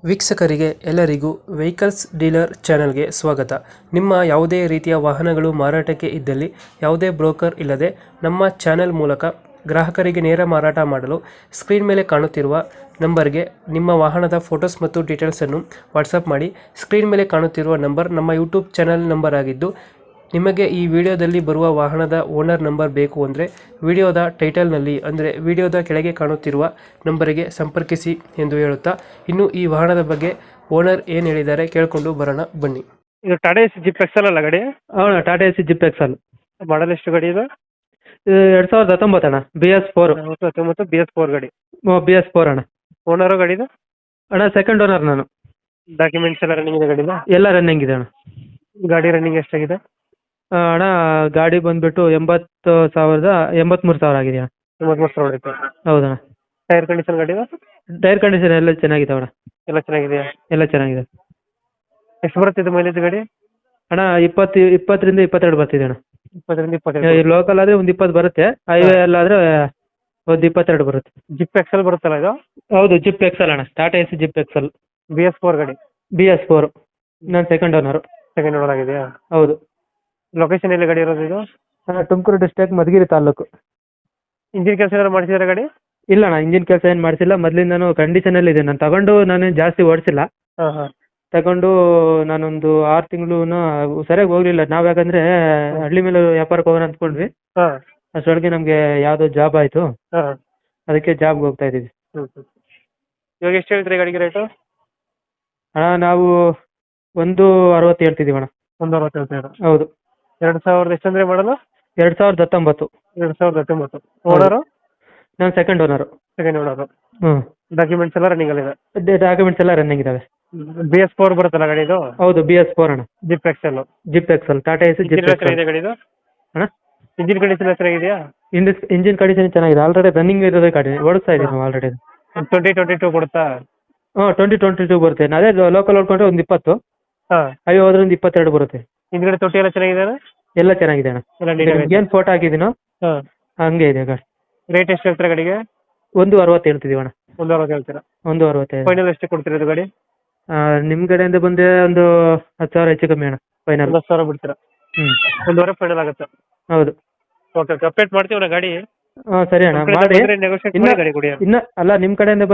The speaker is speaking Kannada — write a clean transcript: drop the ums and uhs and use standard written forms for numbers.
ವೀಕ್ಷಕರಿಗೆ ಎಲ್ಲರಿಗೂ ವೆಹಿಕಲ್ಸ್ ಡೀಲರ್ ಚಾನೆಲ್ಗೆ ಸ್ವಾಗತ. ನಿಮ್ಮ ಯಾವುದೇ ರೀತಿಯ ವಾಹನಗಳು ಮಾರಾಟಕ್ಕೆ ಇದ್ದಲ್ಲಿ ಯಾವುದೇ ಬ್ರೋಕರ್ ಇಲ್ಲದೆ ನಮ್ಮ ಚಾನೆಲ್ ಮೂಲಕ ಗ್ರಾಹಕರಿಗೆ ನೇರ ಮಾರಾಟ ಮಾಡಲು ಸ್ಕ್ರೀನ್ ಮೇಲೆ ಕಾಣುತ್ತಿರುವ ನಂಬರ್ಗೆ ನಿಮ್ಮ ವಾಹನದ ಫೋಟೋಸ್ ಮತ್ತು ಡೀಟೇಲ್ಸನ್ನು ವಾಟ್ಸಪ್ ಮಾಡಿ. ಸ್ಕ್ರೀನ್ ಮೇಲೆ ಕಾಣುತ್ತಿರುವ ನಂಬರ್ ನಮ್ಮ ಯೂಟ್ಯೂಬ್ ಚಾನೆಲ್ ನಂಬರ್ ಆಗಿದ್ದು, ನಿಮಗೆ ಈ ವಿಡಿಯೋದಲ್ಲಿ ಬರುವ ವಾಹನದ ಓನರ್ ನಂಬರ್ ಬೇಕು ಅಂದರೆ ವಿಡಿಯೋದ ಟೈಟಲ್ನಲ್ಲಿ ಅಂದರೆ ವಿಡಿಯೋದ ಕೆಳಗೆ ಕಾಣುತ್ತಿರುವ ನಂಬರಿಗೆ ಸಂಪರ್ಕಿಸಿ ಎಂದು ಹೇಳುತ್ತಾ, ಇನ್ನು ಈ ವಾಹನದ ಬಗ್ಗೆ ಓನರ್ ಏನು ಹೇಳಿದ್ದಾರೆ ಕೇಳಿಕೊಂಡು ಬರೋಣ ಬನ್ನಿ. ಇದು ಟಾಟಾ ಎಸಿ ಜಿಪ್ ಎಕ್ಸೆಲ್ ಅಲ್ಲ ಗಾಡಿ? ಹೌದಾ, ಟಾಟಾ ಎಸಿ ಜಿಪ್ ಎಕ್ಸೆಲ್ ಮಾಡಲ್ ಎಷ್ಟು ಗಾಡಿ ಇದು? 2019 ಅಣ್ಣ, BS4. 19 BS4 ಗಾಡಿ. BS4 ಅಣ್ಣ. ಓನರು ಗಾಡಿದು? ಅಣ್ಣ ಸೆಕೆಂಡ್ ಓನರ್ ನಾನು. ಡಾಕ್ಯುಮೆಂಟ್ಸ್ ಎಲ್ಲ ರನ್ನಿಂಗ್ ಇದೆ ಗಾಡಿದು? ಎಲ್ಲ ರನ್ನಿಂಗ್ ಇದೆ ಅಣ್ಣ. ಗಾಡಿ ರನ್ನಿಂಗ್ ಎಷ್ಟಾಗಿದೆ? ಅಣ್ಣ ಗಾಡಿ ಬಂದ್ಬಿಟ್ಟು 83,000 ಆಗಿದೆ ಅಣ್ಣ. 83,000 ಹೊಡಿತು. ಹೌದಣ್ಣ. ಟೈರ್ ಕಂಡೀಷನ್ ಗಾಡಿದು? ಟೈರ್ ಕಂಡೀಷನ್ ಎಲ್ಲ ಚೆನ್ನಾಗಿದೆ ಅಣ್ಣ. ಎಲ್ಲ ಚೆನ್ನಾಗಿದೆಯಾ? ಎಲ್ಲ ಚೆನ್ನಾಗಿದೆ. ಎಷ್ಟು ಬರುತ್ತೆ ಇದು ಮೈಲೇಜ್ ಗಾಡಿ? ಅಣ್ಣ 20ರಿಂದ 22 ಬರ್ತಿದೆ ಅಣ್ಣ. 20ರಿಂದ 22. ಲೋಕಲ್ ಆದರೆ ಒಂದು 20 ಬರುತ್ತೆ, ಹೈವೇ ಎಲ್ಲ ಆದರೆ ಒಂದು 22 ಬರುತ್ತೆ. ಜಿಪ್ ಎಕ್ಸೆಲ್ ಬರುತ್ತಲ್ಲ ಇದು? ಹೌದು, ಜಿಪ್ ಎಕ್ಸೆಲ್ ಅಣ್ಣ, Tata Ace Zip Excel. BS4 ಗಾಡಿ? BS4 ನಾನು ಸೆಕೆಂಡ್ ಓನರು. ಸೆಕೆಂಡ್ ಓನರ್ ಆಗಿದೆಯಾ? ಹೌದು. ಲೊಕೇಶನ್ ಎಲ್ಲಿ ಗಾಡಿ ಇರೋದು ಇದು? ತುಮಕೂರು ಡಿಸ್ಟ್ರಿಕ್ಟ್, ಮಧುಗಿರಿ ತಾಲೂಕು. ಇಂಜಿನ್ ಕೆಲಸ ಏನಾದ್ರು ಮಾಡಿಸಿದ್ರೆ ಗಾಡಿ? ಇಲ್ಲ ಅಣ್ಣ, ಇಂಜಿನ್ ಕೆಲಸ ಏನು ಮಾಡಿಸಿಲ್ಲ. ಮೊದಲಿಂದನೂ ಕಂಡೀಷನಲ್ಲಿ ಇದೆ. ನಾನು ತಗೊಂಡು ನಾನು ಜಾಸ್ತಿ ಓಡಿಸಿಲ್ಲ. ಹಾಂ ಹಾಂ. ತಗೊಂಡು ನಾನೊಂದು 6 ತಿಂಗಳು ಸರಿಯಾಗಿ ಹೋಗಲಿಲ್ಲ. ನಾವು ಯಾಕಂದರೆ ಹಳ್ಳಿ ಮೇಲೆ ವ್ಯಾಪಾರಕ್ಕೆ ಹೋಗೋಣ ಅಂದ್ಕೊಂಡ್ವಿ. ಹಾಂ. ಅಷ್ಟರೊಳಗೆ ನಮಗೆ ಯಾವುದೋ ಜಾಬ್ ಆಯಿತು, ಹಾಂ. ಅದಕ್ಕೆ ಜಾಬ್ಗೆ ಹೋಗ್ತಾ ಇದ್ದೀವಿ. ಇವಾಗ ಎಷ್ಟು ಹೇಳ್ತೀರಿ ಗಾಡಿಗೆ ರೇಟು? ಅಣ್ಣ ನಾವು 160 ಹೇಳ್ತಿದ್ದೀವಿ ಅಣ್ಣ. 160 ಹೇಳ್ತೀರಾ? ಹೌದು. 2000 ಎಷ್ಟು ಅಂದರೆ ಮಾಡಲು? 2019. 2019. ಓನರು? ನಾನು ಸೆಕೆಂಡ್ ಓನರು. Second owner. ಹ್ಞೂ. ಡಾಕ್ಯುಮೆಂಟ್ಸ್ ಎಲ್ಲ ರನ್ನಿಂಗ್ ಅಲ್ಲಿದೆ? ಡಾಕ್ಯುಮೆಂಟ್ಸ್ ಎಲ್ಲ ರನ್ನಿಂಗ್ ಇದ್ದಾವೆ. BS4 ಬರುತ್ತಲ್ಲ ಗಾಡಿ ಇದು? ಹೌದು, BS4 ಅಣ್ಣ. Zip XL? Zip XL, Tata Ace Zip XL. ಇದೆ ಗಾಡಿದು? ಅಣ್ಣ ಇಂಜಿನ್ ಕಂಡೀಷನ್ ಚೆನ್ನಾಗಿದೆಯಾ? ಇಂಜಿನ್ ಕಂಡೀಷನ್ ಚೆನ್ನಾಗಿದೆ. ಆಲ್ರೆಡಿ ರನ್ನಿಂಗ್ ಇರೋದೇ ಗಾಡಿ ಓಡಿಸ್ತಾ ಇದ್ದೀವಿ ನಾವು ಆಲ್ರೆಡಿ. 2022 ಕೊಡುತ್ತಾ? ಹ್ಞೂ, 2022 ಬರುತ್ತೆ. ಅದೇ ಲೋಕಲ್ ಹೊಡ್ಕೊಂಡ್ರೆ ಒಂದು 20, ಹಾಂ. ಹೈವೇ ಹೋದ್ರೆ ಒಂದು 22 ಬರುತ್ತೆ. ಹಿಂದ್ಗಡೆ ತೊಟ್ಟಿ ಎಲ್ಲ ಚೆನ್ನಾಗಿದೆ? ಎಲ್ಲ ಚೆನ್ನಾಗಿದೆ ಅಣ್ಣ. ಎಲ್ಲ ನೀಟಾಗಿ? ಏನು ಫೋಟೋ ಹಾಕಿದ್ದೀನೋ ಹಾಂ. ಹಂಗೆ ಇದೆ ಗಾಡಿ. ರೇಟ್ ಎಷ್ಟು ಹೇಳ್ತೀರಾ ಗಾಡಿಗೆ? 160 ಹೇಳ್ತಿದ್ದೀವಿ ಅಣ್ಣ. 160 ಹೇಳ್ತೀರಾ? 165. ಫೈನಲ್ ಎಷ್ಟು ಕೊಡ್ತೀರಾ ಇದು ಗಾಡಿ? ನಿಮ್ಮ ಕಡೆಯಿಂದ ಬಂದರೆ ಒಂದು 10,000 ಹೆಚ್ಚು ಕಮ್ಮಿ ಅಣ್ಣ. ಫೈನಲ್ 10,000 ಬಿಡ್ತೀರಾ? ಹ್ಞೂ. 1.5 ಫೈನಲ್ ಆಗುತ್ತೆ? ಹೌದು. ಓಕೆ ಓಕೆ, ಅಪ್ಡೇಟ್ ಮಾಡ್ತೀವಿ ನಾ ಗಾಡಿ. ಹಾಂ ಸರಿ ಅಣ್ಣ, ಮಾಡಿ. ನೆಗೋಷಿಯೇಟ್ ಮಾಡಿ ಗಾಡಿ ಕೊಡಿ. ಇನ್ನು ಅಲ್ಲ, ನಿಮ್ಮ ಕಡೆಯಿಂದ ಬಂದು